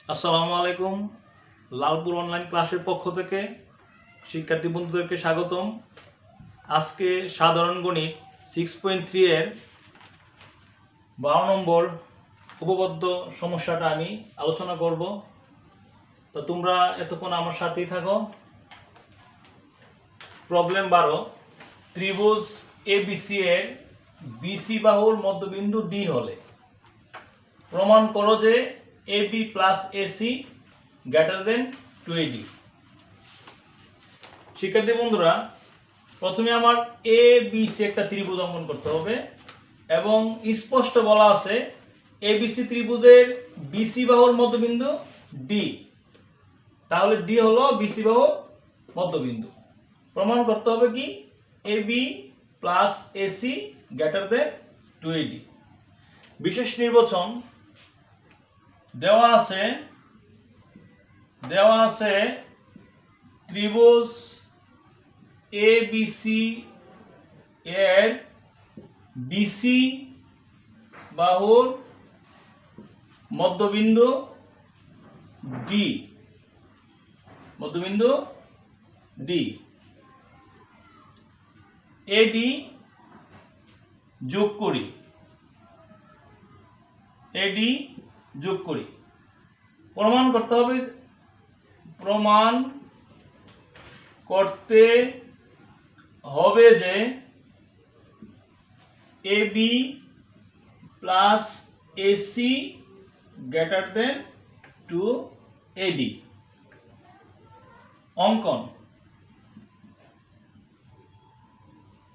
আসসালামু আলাইকুম। লালপুর অনলাইন ক্লাসের পক্ষ থেকে শিক্ষার্থী বন্ধুদেরকে স্বাগতম। আজকে সাধারণ গণিত 6.3 এর 12 নম্বর উপপাদ্য সমস্যাটা আমি আলোচনা করব। তো তোমরা এতক্ষণ আমার সাথেই থাকো। প্রবলেম 12, ত্রিভুজ এবিসি এর বিসি বাহুর মধ্যবিন্দু ডি হলে প্রমাণ করো যে AB plus AC greater than 2AD। শিক্ষার্থী বন্ধুরা, প্রথমে আমার ABC একটা ত্রিভুজ অঙ্কন করতে হবে এবং স্পষ্ট বলা আছে ABC ত্রিভুজের BC বাহুর মধ্যবিন্দু D। তাহলে D হলো BC বাহুর মধ্যবিন্দু। প্রমাণ করতে হবে কি AB plus AC greater than 2AD। বিশেষ নির্বাচন দেওয়া আছে ত্রিভুজ ABC এর BC বাহুর মধ্যবিন্দু D AD যোগ করি প্রমাণ করতে হবে যে AB plus AC greater than 2AD। অঙ্কন।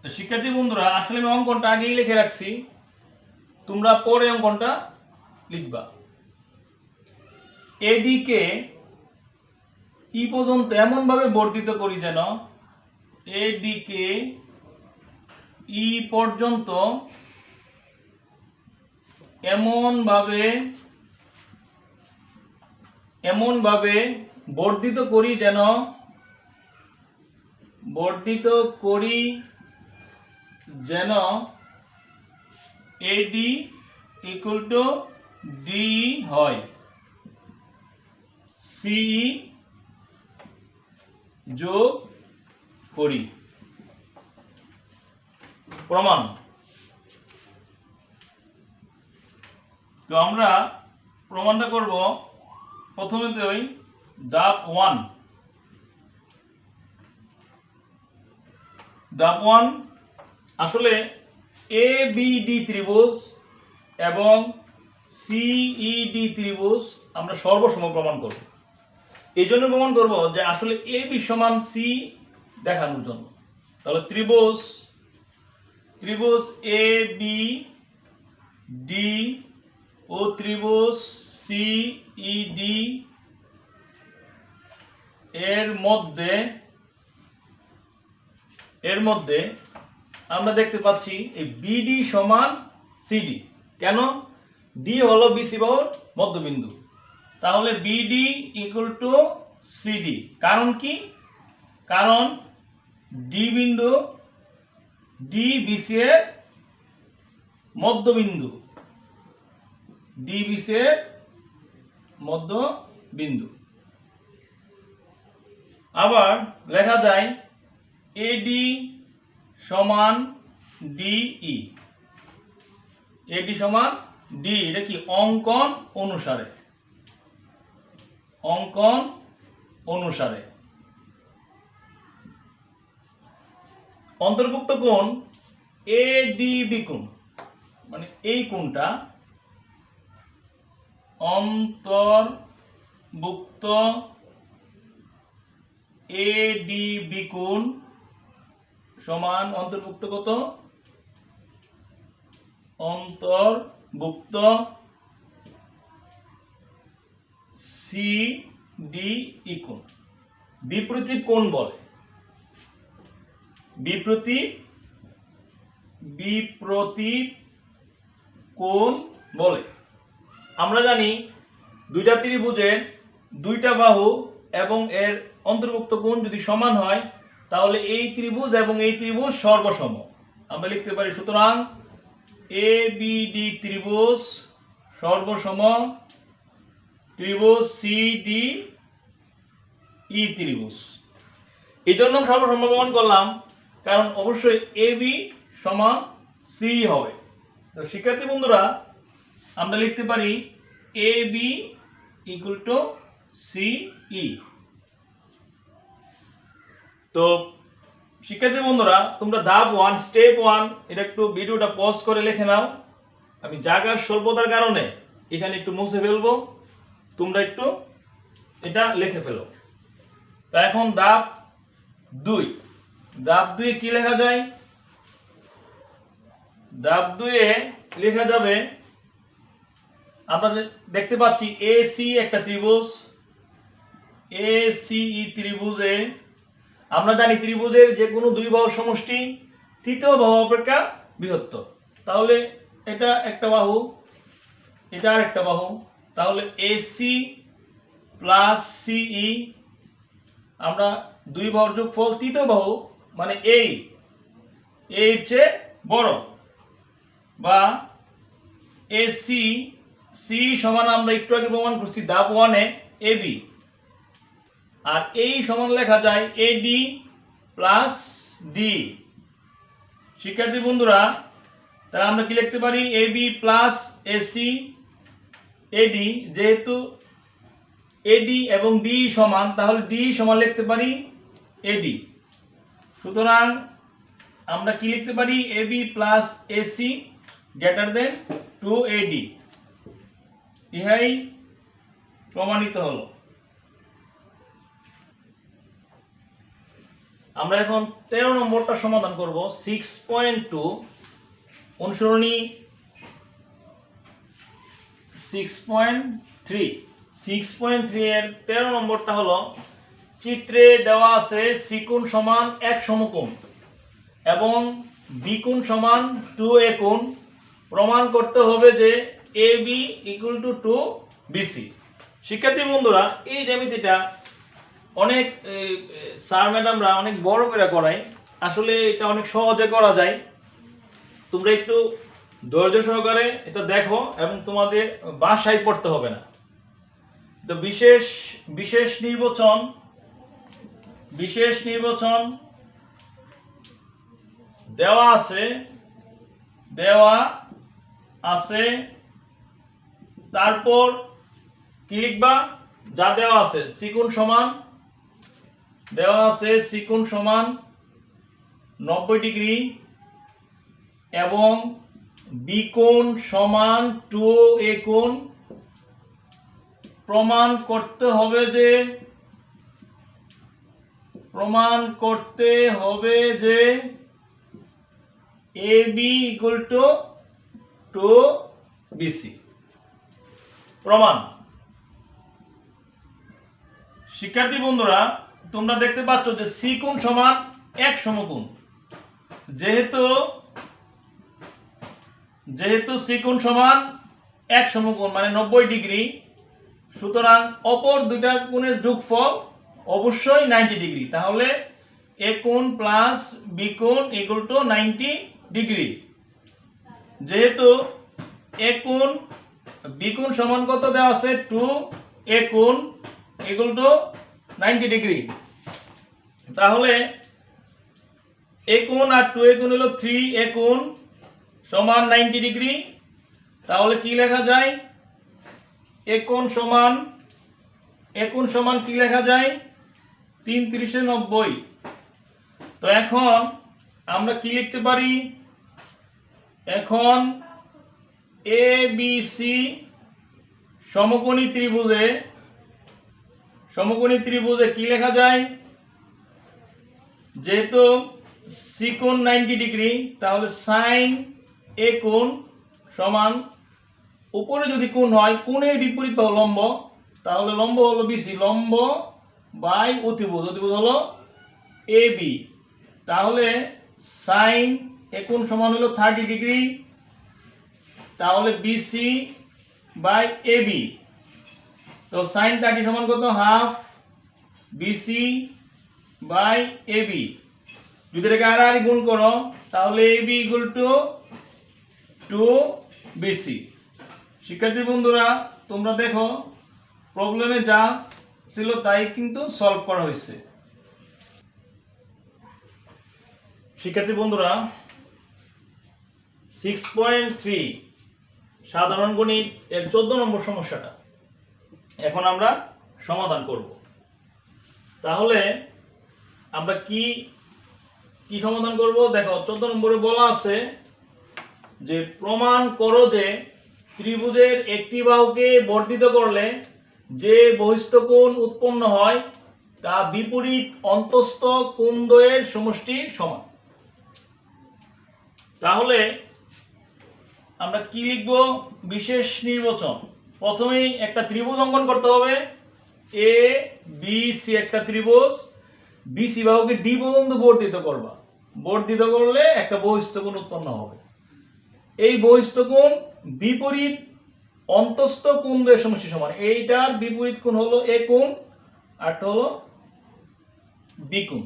তো শিক্ষার্থী বন্ধুরা, আসলে আমি অঙ্কনটা আগেই লিখে রাখছি, তোমরা পরে অঙ্কনটা লিখবা। AD কে ই পর্যন্ত এমন ভাবে বর্ধিত করি যেন AD কে ই পর্যন্ত এমন ভাবে বর্ধিত করি যেন AD ইকুয়াল টু D হয়। CE যোগ করি। প্রমাণ। তো আমরা প্রমাণটা করব প্রথমেই ধাপ 1। আসলে ABD ত্রিভুজ এবং CED ত্রিভুজ আমরা সর্বসম প্রমাণ করব। এই জন্য প্রমাণ করব যে আসলে AB সমান C দেখানোর জন্য। তাহলে ত্রিভুজ ABD ও ত্রিভুজ CED এর মধ্যে আমরা দেখতে পাচ্ছি এই BD সমান CD। কেন? D হলো BC বাহুর মধ্যবিন্দু, তাহলে BD ইকুয়াল টু CD। কারণ কি? কারণ D BC এর মধ্যবিন্দু, আবার লেখা যায় AD সমান DE। এটা কি অঙ্কন অনুসারে অন্তর্ভুক্ত কোণ ADB কোণ, মানে এই কোণটা অন্তর্ভুক্ত ADB কোণ সমান অন্তর্ভুক্ত কত? অন্তর্ভুক্ত CDE কোণ। বিপরীত কোণ বলে। আমরা জানি দুইটা ত্রিভুজের দুইটা বাহু এবং এর অন্তর্ভুক্ত কোণ যদি সমান হয় তাহলে এই ত্রিভুজ এবং এই ত্রিভুজ সর্বসম। আমরা লিখতে পারি সুতরাং ABD ত্রিভুজ সর্বসম ত্রিভুজ সি ডি ই ত্রিভুজ। এই জন্য সর্বসম্মত প্রমাণ করলাম, কারণ অবশ্যই এ বি সমান সি হবে। তো শিক্ষার্থী বন্ধুরা, আমরা লিখতে পারি A B equal to C E. তো শিক্ষার্থী বন্ধুরা, তোমরা ধাপ 1 স্টেপ 1 এটা একটু ভিডিওটা পজ করে লিখে নাও। আমি জায়গার স্বল্পতার কারণে এখানে একটু মুছে ফেলবো, তোমরা একটু এটা লিখে ফেলো। তা এখন ধাপ 2। ধাপ 2 কি লেখা যায়? ধাপ 2 এ লেখা যাবে, আমরা দেখতে পাচ্ছি এ সি একটা ত্রিভুজ, এ সি ই ত্রিভুজে আমরা জানি ত্রিভুজের যে কোনো দুই বাহুর সমষ্টি তৃতীয় বাহু অপেক্ষা বৃহত্তর। তাহলে এটা একটা বাহু, এটা আর একটা বাহু, তাহলে এসি প্লাস সিই, আমরা দুই বাহুর যোগফল তৃতীয় বাহু মানে এই এর চেয়ে বড়, বা এসি সি সমান আমরা একটু আগে প্রমাণ করছি ধাপ 1 এ এবি, আর এই সমান লেখা যায় এডি প্লাস ডি। শিক্ষার্থী বন্ধুরা, তাহলে আমরা কি লিখতে পারি? এবি প্লাস এসি এডি, যেহেতু এডি এবং ডি সমান, তাহলে ডি সমান লিখতে পারি এডি। সুতরাং আমরা কি লিখতে পারি? AB plus AC greater than 2AD। ইহাই প্রমাণিত হলো। আমরা এখন 13 নম্বরটা সমাধান করব। 6.2 অনুসরণী 6.3 এর 13 নম্বরটা হলো, চিত্রে দেওয়া আছে সি কোণ সমান 1 সমকোণ এবং বি কোণ সমান 2A কোণ। প্রমাণ করতে হবে যে AB ইকুয়াল টু 2BC। শিক্ষার্থী বন্ধুরা, এই জ্যামিতিটা অনেক স্যার ম্যাডামরা অনেক বড় করে করায়, আসলে এটা অনেক সহজে করা যায়। তোমরা একটু ধৈর্য সহকারে এটা দেখো এবং তোমাদের বাসায় পড়তে হবে না। তো বিশেষ নির্বাচন দেওয়া আছে, তারপর কি লিখবা? যা দেওয়া আছে সি কোণ সমান, দেওয়া আছে সি কোণ সমান 90 ডিগ্রি এবং বি কোণ সমান 2A কোণ। প্রমাণ করতে হবে যে AB ইকুয়াল টু 2BC। প্রমাণ। শিক্ষার্থী বন্ধুরা, তোমরা দেখতে পাচ্ছ যে সি কোণ সমান 1 সমকোণ। যেহেতু সি কোণ সমান 1 সমকোণ মানে 90 ডিগ্রি, সুতরাং অপর দুইটা কোণের যোগফল অবশ্যই 90 ডিগ্রি। তাহলে এ কোণ প্লাস বি কোণ ইকুয়াল টু 90 ডিগ্রি। যেহেতু এ কোণ বি কোণ সমান কত দেওয়া আছে? 2A কোণ ইকুয়াল টু 90 ডিগ্রি। তাহলে এ কোণ আর 2A কোণ হলো 3A কোণ সমান 90 ডিগ্রি। তাহলে কি লেখা যায়? এ কোণ সমান কি লেখা যায়? 3 × 90। তো এখন আমরা কি লিখতে পারি? এখন ABC সমকোণী ত্রিভুজে কি লেখা যায়? যেহেতু সি কোণ 90 ডিগ্রি, তাহলে সাইন এ কোণ সমান, উপরে যদি কোণ হয় কোণের বিপরীত বাহু লম্ব, তাহলে লম্ব হলো BC, লম্ব বাই অতিভুজ হলো AB। তাহলে সাইন এ কোণ সমান হলো 30 ডিগ্রি, তাহলে BC বাই AB। তো সাইন 30 সমান কত? Half BC by AB। যদি এটাকে আর গুণ করো তাহলে AB ইকুয়াল টু 2BC। শিক্ষার্থী বন্ধুরা, তোমরা দেখো প্রবলেমে যা ছিল তাই কিন্তু সলভ করা হয়েছে। শিক্ষার্থী বন্ধুরা, 6.3 সাধারণ গণিত এর 14 নম্বর সমস্যাটা এখন আমরা সমাধান করব। তাহলে আমরা কি কি সমাধান করব? দেখো 14 নম্বরে বলা আছে যে প্রমাণ করো যে ত্রিভুজের একটি বাহুকে বর্ধিত করলে যে বহিস্থ কোণ উৎপন্ন হয় তা বিপরীত অন্তস্থ কোণদ্বয়ের সমষ্টির সমান। তাহলে আমরা কি লিখব? বিশেষ নির্বাচন। প্রথমেই একটা ত্রিভুজ অঙ্কন করতে হবে। এ বি সি একটা ত্রিভুজ, বিসি বাহুকে ডি পর্যন্ত বর্ধিত করবা। বর্ধিত করলে একটা বহিস্থ কোণ উৎপন্ন হবে। এই বহিস্থ কোণ বিপরীত অন্তস্থ কোণদ্বয়ের সমষ্টি সমান। এইটার বিপরীত কোণ হলো এ কোণ, আরটা হলো বি কোণ।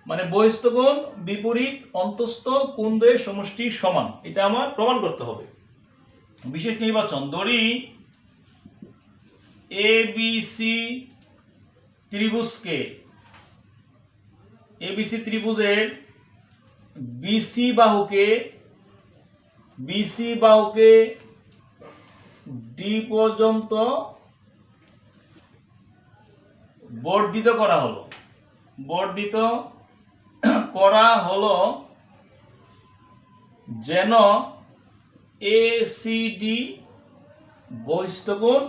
মানে বহিস্থ কোণ বিপরীত অন্তস্থ কোণদ্বয়ের সমষ্টি সমান, এটা আমার প্রমাণ করতে হবে। বিশেষ নির্বাচন। ধরি এ বি সি ত্রিভুজকে, এবিসি ত্রিভুজের বিসি বাহুকে ডি পর্যন্ত বর্ধিত করা হলো যেন এসিডি বহিস্থ কোণ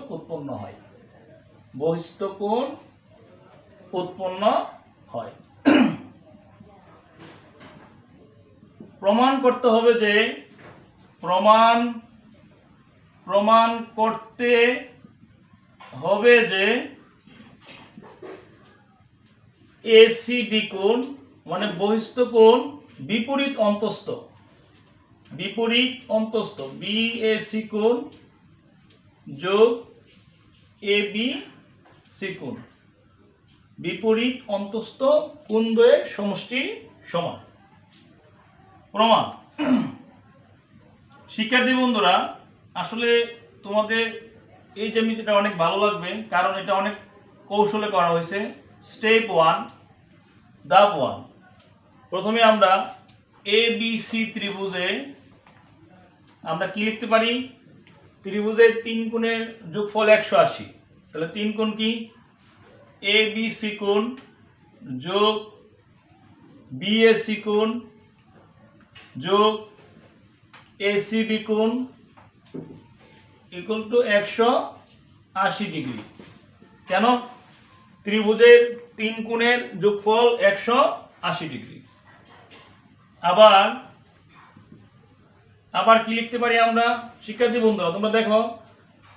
উৎপন্ন হয়। প্রমাণ করতে হবে যে এসিডি কোণ মানে বহিস্থ কোণ বিপরীত অন্তস্থ বিএসি কোণ যোগ এবিসি কোণ বিপরীত অন্তস্থ কোণদ্বয়ের সমষ্টি সমান। প্রমাণ। শিক্ষার্থী বন্ধুরা, আসলে তোমাদের এই জ্যামিতিটা অনেক ভালো লাগবে, কারণ এটা অনেক কৌশলে করা হয়েছে। স্টেপ 1, ধাপ 1। প্রথমে আমরা এ বি সি ত্রিভুজে আমরা কি লিখতে পারি? ত্রিভুজের 3 কোণের যোগফল 180। তাহলে 3 কোণ কি? এ বি সি কোণ যোগ বিএসি কোণ যোগ এসিবি কোণ ইকুয়াল টু 180 ডিগ্রি। কেন? ত্রিভুজের 3 কোণের যোগফল 180 ডিগ্রি। আবার কি লিখতে পারি আমরা? শিক্ষার্থী বন্ধুরা, তোমরা দেখো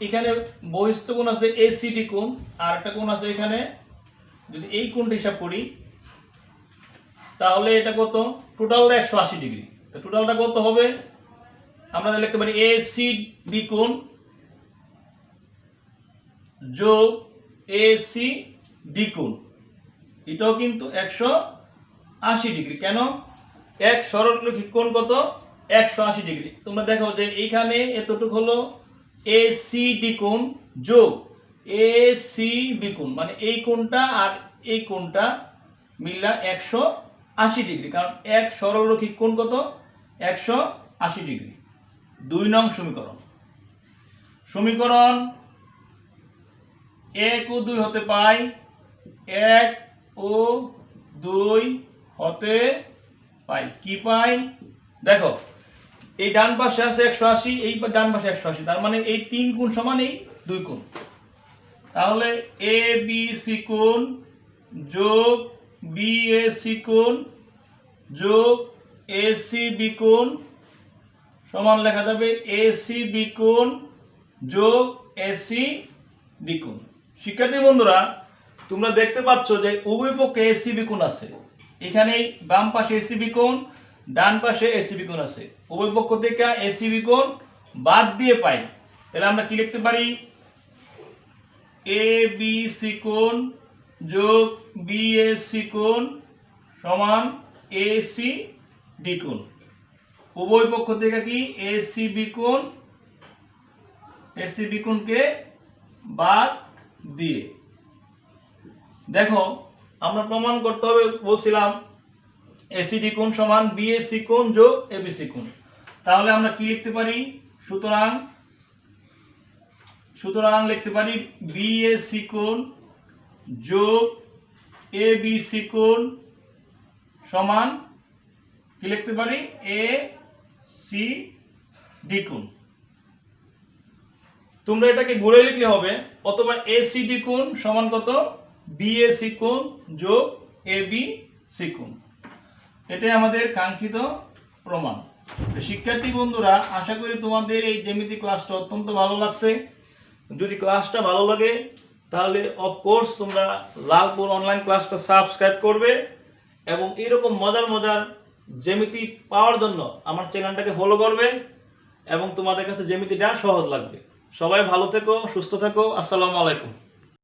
এখানে বহিস্থ কোণ আছে এসিডি কোণ, আর একটা কোণ আছে এখানে। যদি এই কোণটা হিসাব করি তাহলে এটা কত? টোটালটা 180 ডিগ্রি। তো টোটালটা কত হবে? আমরা লিখতে পারি এসিডি কোণ যোগ এসিডি কোণ, এটাও কিন্তু 180 ডিগ্রি। কেন? এক সরলরৈখিক কোণ কত? 180 ডিগ্রি। তোমরা দেখো যে এইখানে এতটুকু হলো এসিডি কোণ যোগ এসিবি কোণ, মানে এই কোণটা আর এই কোণটা মিলা 180 ডিগ্রি। কারণ এক সরলরৈখিক কোণ কত? 180 ডিগ্রি। 2 নং সমীকরণ 1 ও 2 হতে পাই 1 ও 2 হতে পাই কি পাই? দেখো এই ডান পাশে আছে 180, এই ডান পাশে 180, তার মানে এই 3 কোণ সমান এই 2 কোণ। তাহলে এ বি সি কোণ যোগ বিএসি কোণ যোগ এসিবি কোণ সমান লেখা যাবে এসিবি কোণ যোগ এসিবি কোণ। শিক্ষার্থী বন্ধুরা, তোমরা দেখতে পাচ্ছ যে উভয় পক্ষে এসিবি কোণ আছে। এখানে বাম পাশে এসিবি কোণ, ডান পাশে এসিবি কোণ আছে। উভয় পক্ষ থেকে এসিবি কোণ বাদ দিয়ে পাই। তাহলে আমরা কি লিখতে পারি? এ বি সি কোণ যোগ বিএসি কোণ সমান এসি ডি কোণ। উভয় পক্ষ থেকে কি এসিবি কোণকে বাদ দিয়ে। দেখো আমরা প্রমাণ করতে হবে, বলছিলাম এসিডি কোণ সমান বিএসি কোণ যোগ এবিসি কোণ। তাহলে আমরা কি লিখতে পারি? সুতরাং লিখতে পারি বিএসি কোণ যোগ এবিসি কোণ সমান কি লিখতে পারি? এ সি ডি কোণ। তোমরা এটাকে ঘুরে লিখলে হবে, অথবা এসিডি কোণ সমান কত? বিএসি কোণ যোগ এবিসি কোণ। এটাই আমাদের কাঙ্ক্ষিত প্রমাণ। শিক্ষার্থী বন্ধুরা, আশা করি তোমাদের এই জ্যামিতি ক্লাসটা অত্যন্ত ভালো লাগছে। যদি ক্লাসটা ভালো লাগে তাহলে অফকোর্স তোমরা লালপুর অনলাইন ক্লাসটা সাবস্ক্রাইব করবে এবং এরকম মজার মজার জ্যামিতি পাওয়ার জন্য আমার চ্যানেলটাকে ফলো করবে এবং তোমাদের কাছে জ্যামিতিটা সহজ লাগবে। সবাই ভালো থেকো, সুস্থ থেকো। আসসালামু আলাইকুম।